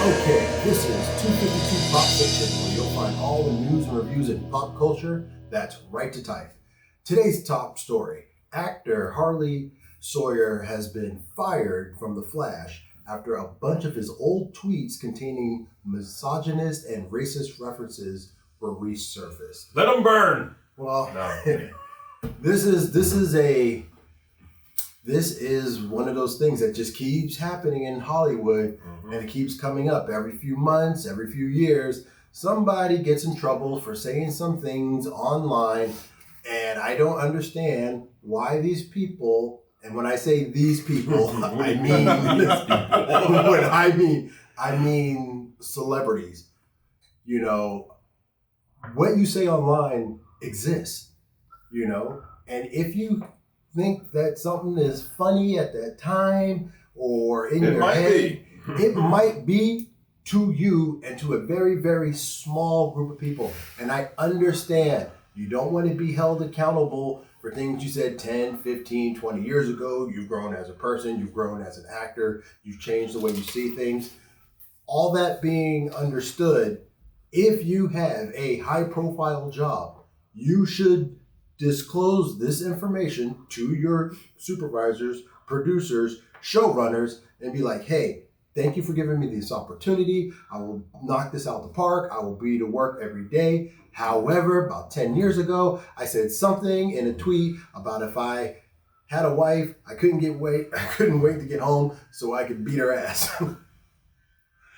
Okay, this is 252 Pop Fiction, where you'll find all the news and reviews in pop culture that's right to type. Today's top story. Actor Harley Sawyer has been fired from The Flash after a bunch of his old tweets containing misogynist and racist references were resurfaced. Let him burn! Well, No. This is one of those things that just keeps happening in Hollywood, and it keeps coming up every few months, every few years. Somebody gets in trouble for saying some things online, and I don't understand why these people, and when I say these people, I mean I mean celebrities. You know, what you say online exists, you know, and if you think that something is funny at that time or in your head, it might be to you and to a very, very small group of people. And I understand you don't want to be held accountable for things you said 10, 15, 20 years ago. You've grown as a person, you've grown as an actor, you've changed the way you see things. All that being understood, if you have a high profile job, you should disclose this information to your supervisors, producers, showrunners, and be like, hey, thank you for giving me this opportunity. I will knock this out the park. I will be to work every day. However, about 10 years ago, I said something in a tweet about if I had a wife, I couldn't wait to get home so I could beat her ass.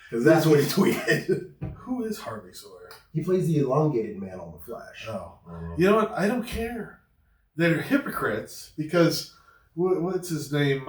Because that's what he tweeted. Who is Harley Sawyer? He plays the elongated man on The Flash. Oh. You know what? I don't care. They're hypocrites because, what's his name?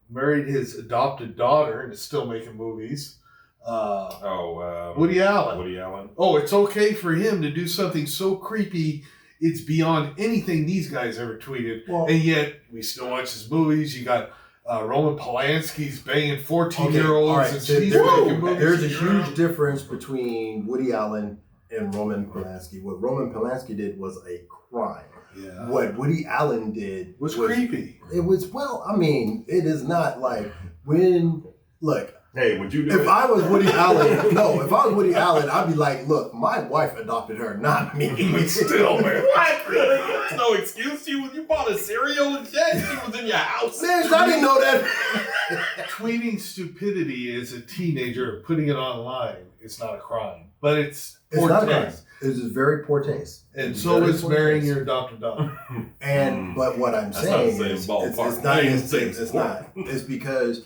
Married his adopted daughter and is still making movies. Woody Allen. Woody Allen. Oh, it's okay for him to do something so creepy, it's beyond anything these guys ever tweeted. Well, and yet, we still watch his movies. You got Roman Polanski's banging 14-year-olds. All right. And she's making movies. There's a huge difference between Woody Allen and Roman Polanski. What Roman Polanski did was a crime. Yeah. What Woody Allen did was creepy. It was, well, I mean, it is not like when, look. Hey, would you do if it? I was Woody Allen, no, if I was Woody Allen, I'd be like, look, my wife adopted her, not me. Still, man. What? There's no excuse. You bought a cereal and shit. She was in your house. Man, I didn't know that. Tweeting stupidity as a teenager, putting it online, it's not a crime. But it's poor not a crime. taste. It's just very poor taste. And so is marrying your adopted daughter. And, but what I'm saying is, it's not. It's because,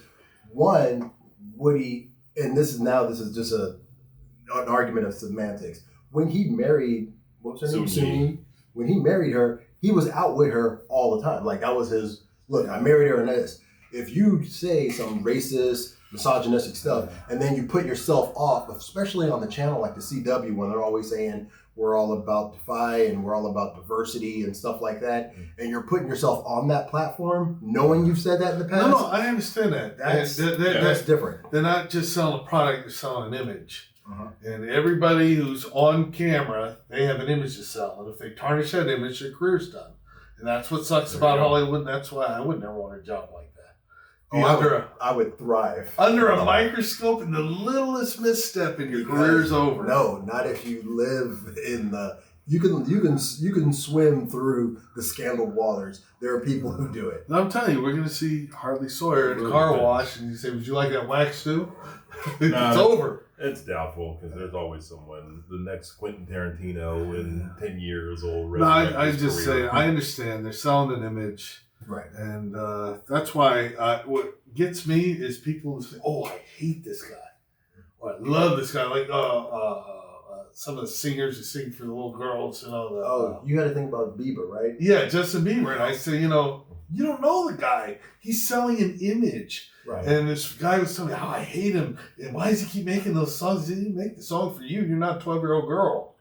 one, Woody, and this is just an argument of semantics. When he married, what was her name? Sumi. When he married her, he was out with her all the time. Like, that was his, look, I married her and this. If you say some racist, misogynistic stuff, and then you put yourself off, especially on the channel like the CW, when they're always saying, we're all about Defy and we're all about diversity and stuff like that, and you're putting yourself on that platform, knowing you've said that in the past. No, I understand that. That's different. They're not just selling a product, they're selling an image. And everybody who's on camera, they have an image to sell. And if they tarnish that image, their career's done. And that's what sucks about Hollywood. That's why I would never want a job like that. I would thrive. Under a microscope, and the littlest misstep and your career's over. No, not if you live in the. You can swim through the scandal waters. There are people who do it. And I'm telling you, we're going to see Harley Sawyer at the car wash, and you say, "Would you like that wax too?" It's over. It's doubtful because there's always someone, the next Quentin Tarantino in 10 years old. No, I just say I understand they're selling an image. Right. And that's why what gets me is people who say, oh, I hate this guy. Or I love this guy. Like some of the singers who sing for the little girls. You got to think about Bieber, right? Yeah, Justin Bieber. And I say, you don't know the guy. He's selling an image. Right. And this guy was telling me how I hate him. And why does he keep making those songs? He didn't make the song for you. You're not a 12-year-old girl.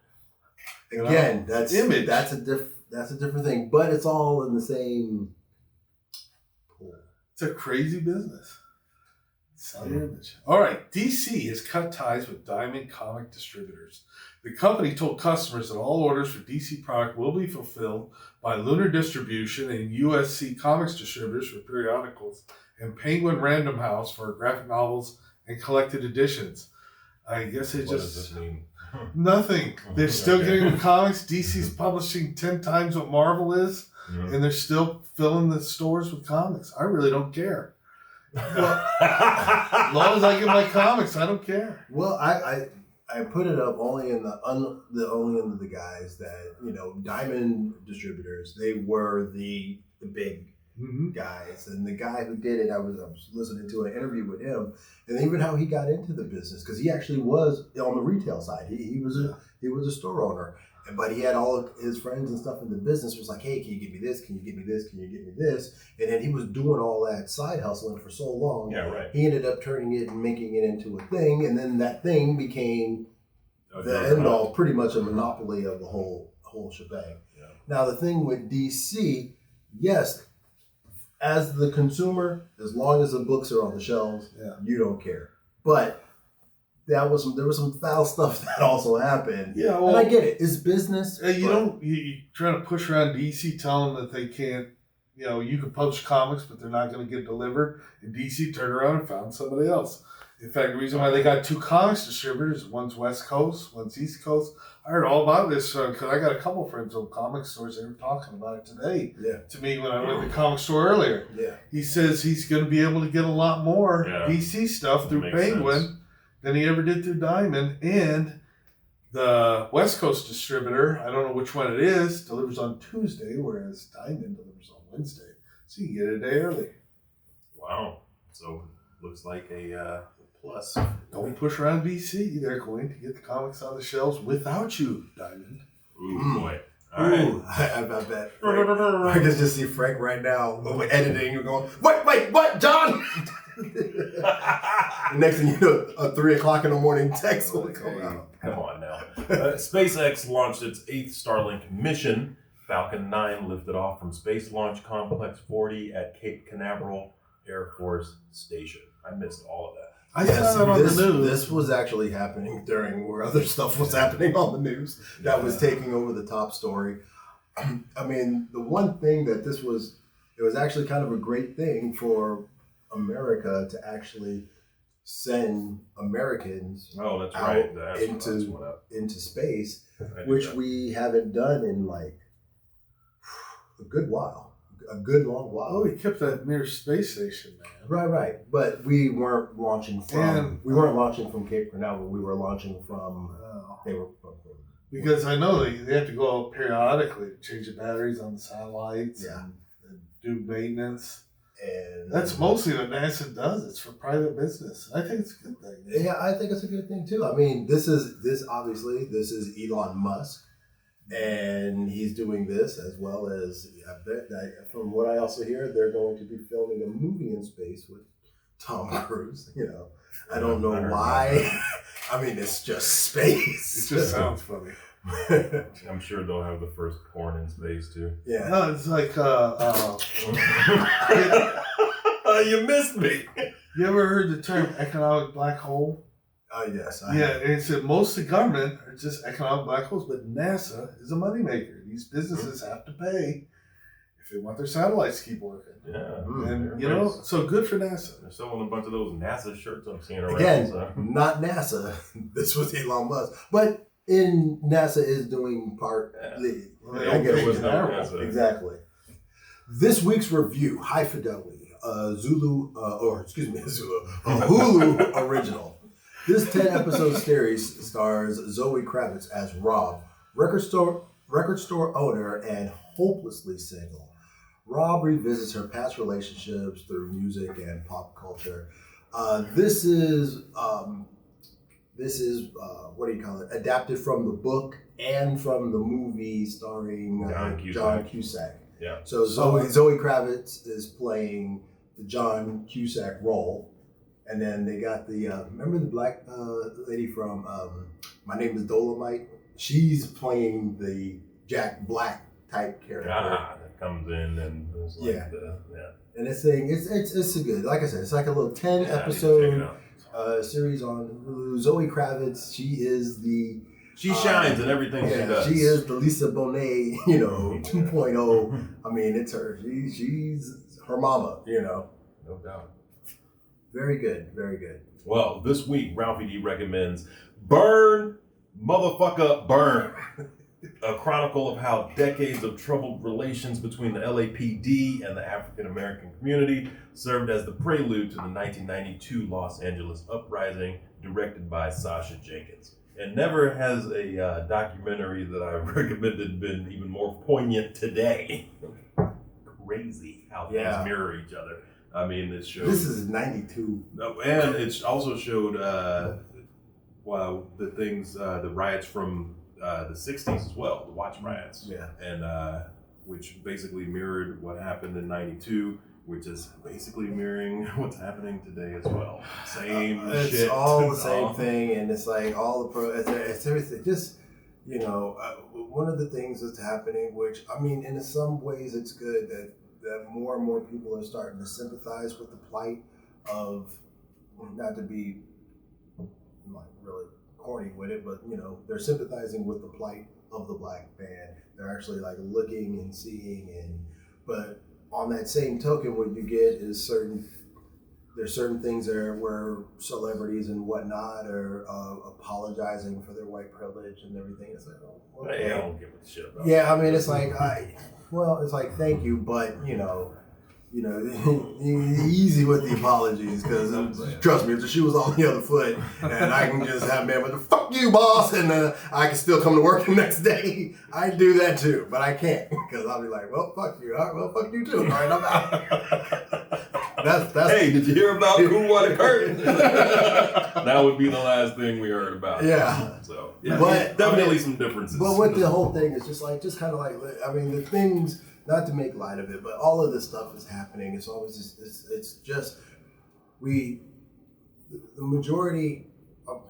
Again, that's image. That's a different thing. But it's all in the same... It's a crazy business. Sell your image. All right. DC has cut ties with Diamond Comic Distributors. The company told customers that all orders for DC product will be fulfilled by Lunar Distribution and USC Comics Distributors for periodicals and Penguin Random House for graphic novels and collected editions. I guess it What just does this mean? nothing. They're still Okay. getting the comics. DC's publishing 10 times what Marvel is, Mhm. and they're still filling the stores with comics. I really don't care. Well, as long as I get my comics, I don't care. Well, I put it up only in only in the guys that, you know, Diamond Distributors. They were the big Mm-hmm. guys, and the guy who did it, I was listening to an interview with him, and even how he got into the business, because he actually was on the retail side. He was a store owner, but he had all of his friends and stuff in the business. Was like, hey, can you give me this? Can you give me this? Can you give me this? And then he was doing all that side hustling for so long. Yeah, right. He ended up turning it and making it into a thing, and then that thing became Oh, the end all, pretty much a monopoly of the whole shebang. Yeah. Now the thing with DC, yes, as the consumer, as long as the books are on the shelves, you don't care. But there was some foul stuff that also happened. Yeah, well, and I get it. It's business. You try to push around DC, telling them that they can't. You know, you can publish comics, but they're not going to get delivered. And DC turned around and found somebody else. In fact, the reason why they got 2 comics distributors, one's West Coast, one's East Coast. I heard all about this because I got a couple friends on comic stores. They were talking about it today to me when I went to the comic store earlier. Yeah. He says he's going to be able to get a lot more DC stuff through Penguin than he ever did through Diamond. And the West Coast distributor, I don't know which one it is, delivers on Tuesday, whereas Diamond delivers on Wednesday. So you can get it a day early. Wow. So looks like a plus. Don't push around DC. They're going to get the comics on the shelves without you, Diamond. Ooh, boy. All right. Ooh, I bet. I can just see Frank right now editing and going, wait, what, John? Next thing you know, a 3:00 in the morning text will come out. Come on now. SpaceX launched its 8th Starlink mission. Falcon 9 lifted off from Space Launch Complex 40 at Cape Canaveral Air Force Station. I missed all of that. I saw that on the news. This was actually happening during where other stuff was happening on the news that was taking over the top story. I mean, the one thing that it was actually kind of a great thing for America to actually send Americans that's out right. The into space, which we haven't done in like a good while. A good long while. Oh, we kept that near space station, man. Right. But we weren't launching from Cape Canaveral. We were launching from. Because I know they have to go out periodically to change the batteries on the satellites and do maintenance. And that's mostly what NASA does. It's for private business. I think it's a good thing. Yeah, I think it's a good thing too. I mean, this is Elon Musk. And he's doing this as well as, I bet that from what I also hear, they're going to be filming a movie in space with Tom Cruise. You know, I don't know why. I mean, it's just space. It just sounds funny. I'm sure they'll have the first porn in space too. Yeah. No, it's like you missed me. You ever heard the term economic black hole? Yes. It's that most of the government are just economic black holes, but NASA is a moneymaker. These businesses have to pay if they want their satellites to keep working. Yeah. And, so good for NASA. They're selling a bunch of those NASA shirts I'm seeing around. Again, not NASA. This was Elon Musk. But NASA is doing part. NASA. Exactly. This week's review, High Fidelity, a Hulu original. This 10-episode series stars Zoe Kravitz as Rob, record store owner and hopelessly single. Rob revisits her past relationships through music and pop culture. This is adapted from the book and from the movie starring John Cusack. Yeah. So Zoe Kravitz is playing the John Cusack role. And then they got the remember the black lady from My Name is Dolomite? She's playing the Jack Black type character. That comes in and it's like And it's a good, like I said, it's like a little 10-episode series on Hulu. Zoe Kravitz, she shines in everything she does. She is the Lisa Bonet, 2.0. I mean, it's her. She's her mama, No doubt. Very good. Very good. Well, this week, Ralphie D recommends Burn, Motherfucker, Burn. A chronicle of how decades of troubled relations between the LAPD and the African American community served as the prelude to the 1992 Los Angeles uprising, directed by Sasha Jenkins. And never has a documentary that I've recommended been even more poignant today. Crazy how things mirror each other. I mean, it showed. This is 92. And it also showed the riots from the 60s as well, the watch riots. Yeah. And which basically mirrored what happened in 92, which is basically mirroring what's happening today as well. Same shit. It's all the same thing, and it's like all the it's everything. Just, one of the things that's happening, which, I mean, in some ways it's good that more and more people are starting to sympathize with the plight of, not to be like really corny with it, but they're sympathizing with the plight of the black man. They're actually like looking and seeing, but on that same token, what you get is there's certain things there where celebrities and whatnot are apologizing for their white privilege and everything. It's like, oh, okay. I don't give a shit about Yeah, I mean, it's like, it's like, thank you, but easy with the apologies, because trust me, if the shoe was on the other foot, and I can just have man with the fuck you, boss, and I can still come to work the next day, I'd do that too, but I can't, because I'll be like, well, fuck you, all right, well, fuck you too, all right, I'm out. That's hey, did you hear about Cool Water Curtain? That would be the last thing we heard about. Yeah. So, but definitely some differences. But what the whole thing is just kind of like, I mean, the things, not to make light of it, but all of this stuff is happening. It's always it's just the majority of,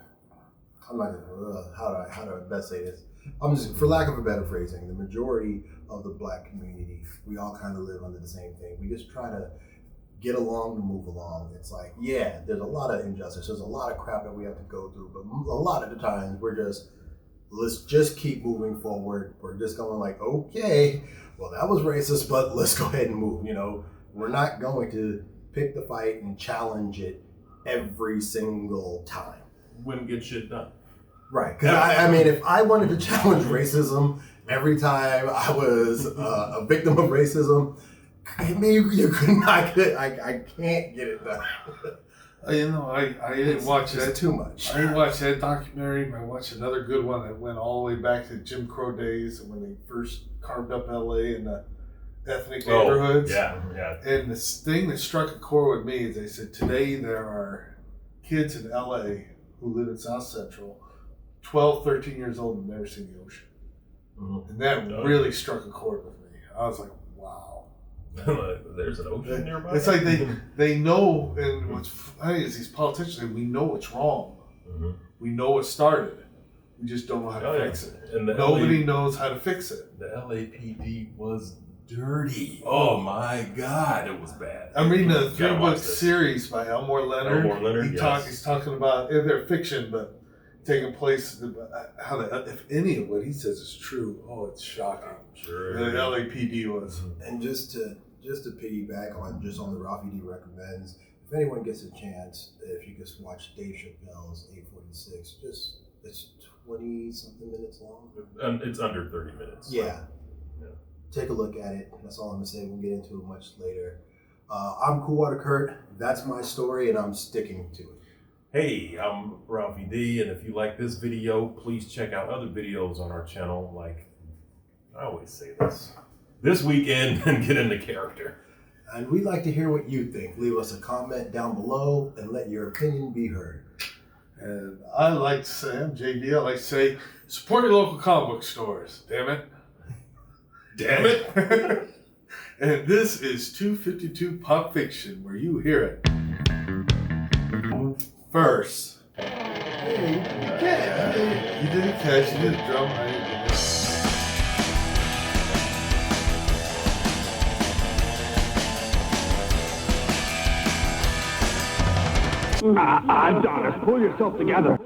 I'm not gonna, how do I best say this? I'm just, for lack of a better phrasing, the majority of the black community, we all kind of live under the same thing. We just try to get along to move along. It's like, yeah, there's a lot of injustice. There's a lot of crap that we have to go through, but a lot of the times let's just keep moving forward. We're just going like, okay, well, that was racist, but let's go ahead and move. We're not going to pick the fight and challenge it every single time. Wouldn't get shit done. Right, because I mean, if I wanted to challenge racism every time I was a victim of racism, you couldn't. I can't get it done. I didn't watch that. Too much. I didn't watch that documentary, but I watched another good one that went all the way back to Jim Crow days when they first carved up LA and the ethnic neighborhoods. Yeah. And this thing that struck a chord with me is they said today there are kids in LA who live in South Central, 12, 13 years old, and never seen the ocean. Mm-hmm. And that really struck a chord with me. I was like, wow. There's an ocean nearby. It's like they know, and what's funny is these politicians, we know what's wrong. Mm-hmm. We know what started. We just don't know how to fix it. And nobody knows how to fix it. The LAPD was dirty. Oh my God, it was bad. I'm reading a 3-book series by Elmore Leonard. He's talking about, they're fiction, but taking place, how if any of what he says is true, it's shocking. Sure. The LAPD was. And just to piggyback on the Ralphie D recommends, if anyone gets a chance, if you just watch Dave Chappelle's 846, it's 20 something minutes long. It's under 30 minutes. Yeah. Take a look at it. That's all I'm gonna say. We'll get into it much later. I'm Cool Water Kurt. That's my story, and I'm sticking to it. Hey, I'm Ralphie D, and if you like this video, please check out other videos on our channel, like I always say this weekend, and get into character. And we'd like to hear what you think. Leave us a comment down below and let your opinion be heard. And I like to say, I'm JD, I like to say, support your local comic book stores, damn it. Damn it. And this is 252 Pop Fiction, where you hear it first. Hey, you did a catch, you did a drum, I didn't do that. Adonis, pull yourself together.